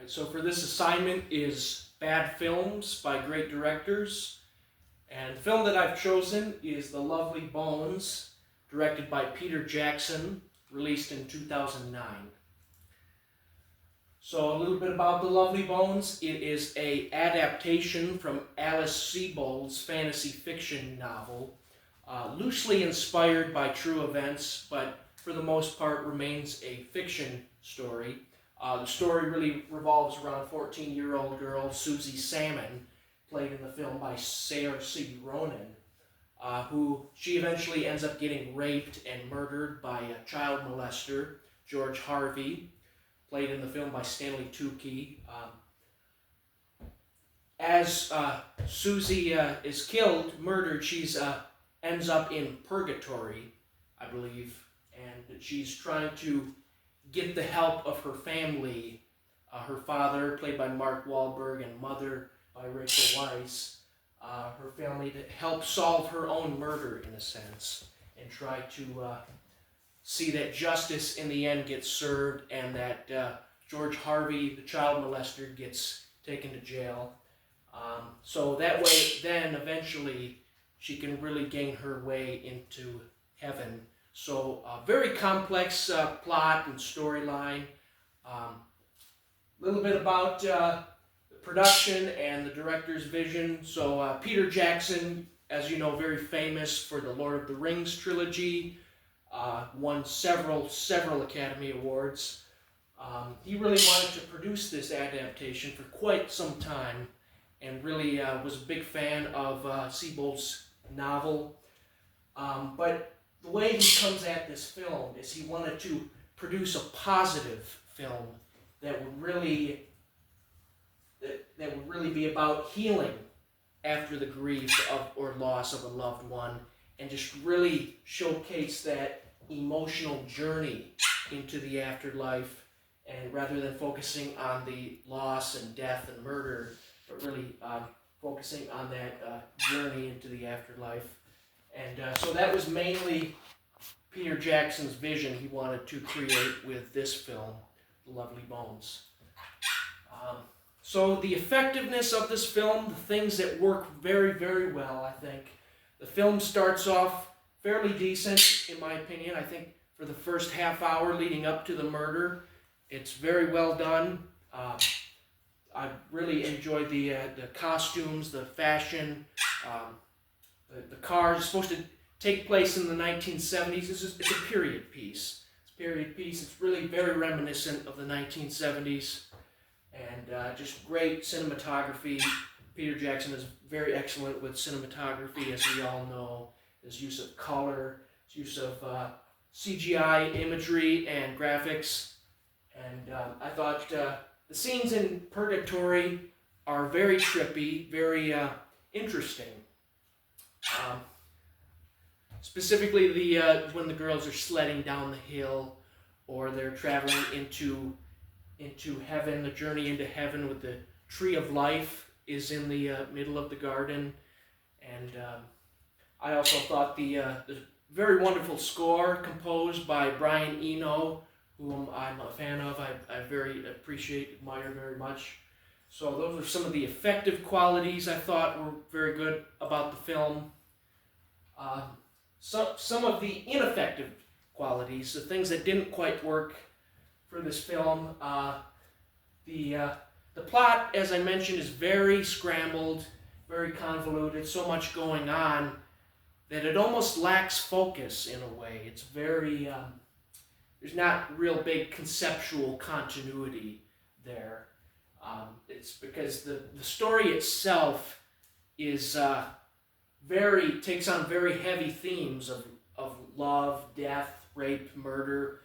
Alright, so for this assignment is bad films by great directors. And the film that I've chosen is The Lovely Bones, directed by Peter Jackson, released in 2009. So a little bit about The Lovely Bones. It is an adaptation from Alice Sebold's fantasy fiction novel, loosely inspired by true events, but for the most part remains a fiction story. The story really revolves around a 14-year-old girl, Susie Salmon, played in the film by 𝘉𝘰𝘷𝘦𝘭𝘺 who she eventually ends up getting raped and murdered by a child molester, George Harvey, played in the film by Stanley Tucci. As Susie is killed, murdered, she ends up in purgatory, I believe, and she's trying to get the help of her family, her father, played by Mark Wahlberg, and mother by Rachel Weisz, her family to help solve her own murder, in a sense, and try to see that justice in the end gets served and that George Harvey, the child molester, gets taken to jail. So that way, then, eventually, she can really gain her way into heaven. So, very complex plot and storyline. A little bit about the production and the director's vision. So, Peter Jackson, as you know, very famous for the Lord of the Rings trilogy, won several Academy Awards. He really wanted to produce this adaptation for quite some time, and really was a big fan of Sebold's novel. But the way he comes at this film is he wanted to produce a positive film that would really be about healing after the grief of or loss of a loved one, and just really showcase that emotional journey into the afterlife, and rather than focusing on the loss and death and murder, but really focusing on that journey into the afterlife. And so that was mainly Peter Jackson's vision he wanted to create with this film, The Lovely Bones. So the effectiveness of this film, the things that work very, very well, I think. The film starts off fairly decent, in my opinion. I think for the first half hour leading up to the murder, it's very well done. I really enjoyed the costumes, the fashion, the cars. It's supposed to take place in the 1970s. It's a period piece. It's a period piece. It's really very reminiscent of the 1970s, and just great cinematography. Peter Jackson is very excellent with cinematography, as we all know. His use of color, his use of CGI imagery and graphics. And I thought the scenes in purgatory are very trippy, very interesting. Specifically, when the girls are sledding down the hill, or they're traveling into heaven, the journey into heaven with the tree of life is in the middle of the garden. And I also thought the very wonderful score composed by Brian Eno, whom I'm a fan of, I very admire very much. So those are some of the effective qualities I thought were very good about the film. Some of the ineffective qualities, the things that didn't quite work for this film. The plot, as I mentioned, is very scrambled, very convoluted, so much going on that it almost lacks focus in a way. It's very, there's not real big conceptual continuity there. It's because the story itself is takes on very heavy themes of love, death, rape, murder,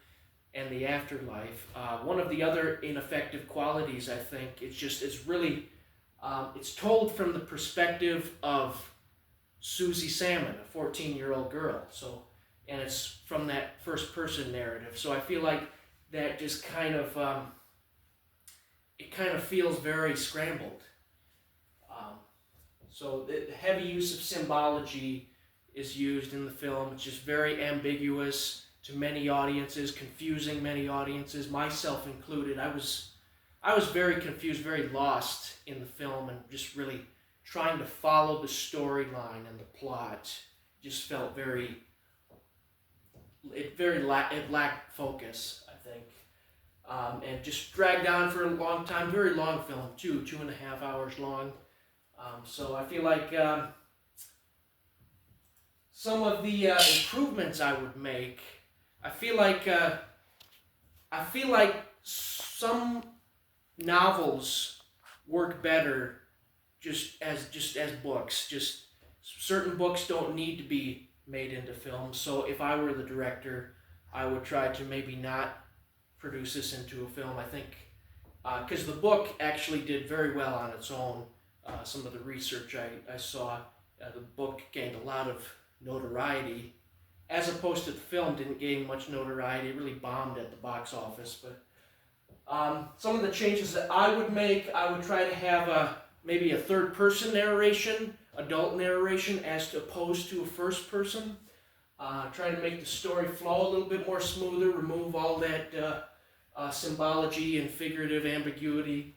and the afterlife. One of the other ineffective qualities, I think, it's really, it's told from the perspective of Susie Salmon, a 14-year-old girl. So, and it's from that first-person narrative. So I feel like that just kind of, it kind of feels very scrambled. So the heavy use of symbology is used in the film. It's just very ambiguous to many audiences, confusing many audiences, myself included. I I was very confused, very lost in the film, and just really trying to follow the storyline and the plot. Just felt it lacked focus, I think, and just dragged on for a long time. Very long film too, 2.5 hours long. So I feel like some of the improvements I would make. I feel like some novels work better just as books. Just certain books don't need to be made into film. So if I were the director, I would try to maybe not produce this into a film. I think because the book actually did very well on its own. Some of the research I saw, the book gained a lot of notoriety, as opposed to the film didn't gain much notoriety. It really bombed at the box office. But some of the changes that I would make, I would try to have maybe a third-person narration, adult narration, as opposed to a first-person. Try to make the story flow a little bit more smoother, remove all that symbology and figurative ambiguity,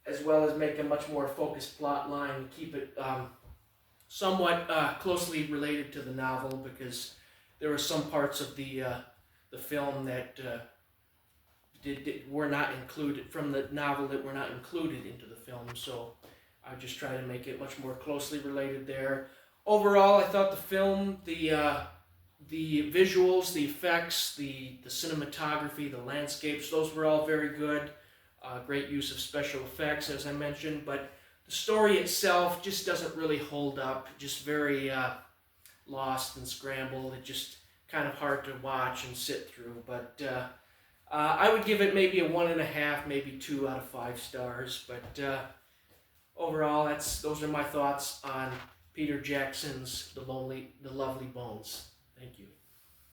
as well as make a much more focused plot line, keep it somewhat closely related to the novel, because there were some parts of the film that were not included from the novel that were not included into the film. So I just try to make it much more closely related there. Overall, I thought the film, the visuals, the effects, the cinematography, the landscapes, those were all very good. Great use of special effects, as I mentioned, but the story itself just doesn't really hold up. Just very lost and scrambled. It's just kind of hard to watch and sit through. But I would give it maybe a 1.5, maybe 2 out of 5 stars. But overall, those are my thoughts on Peter Jackson's The Lovely Bones. Thank you.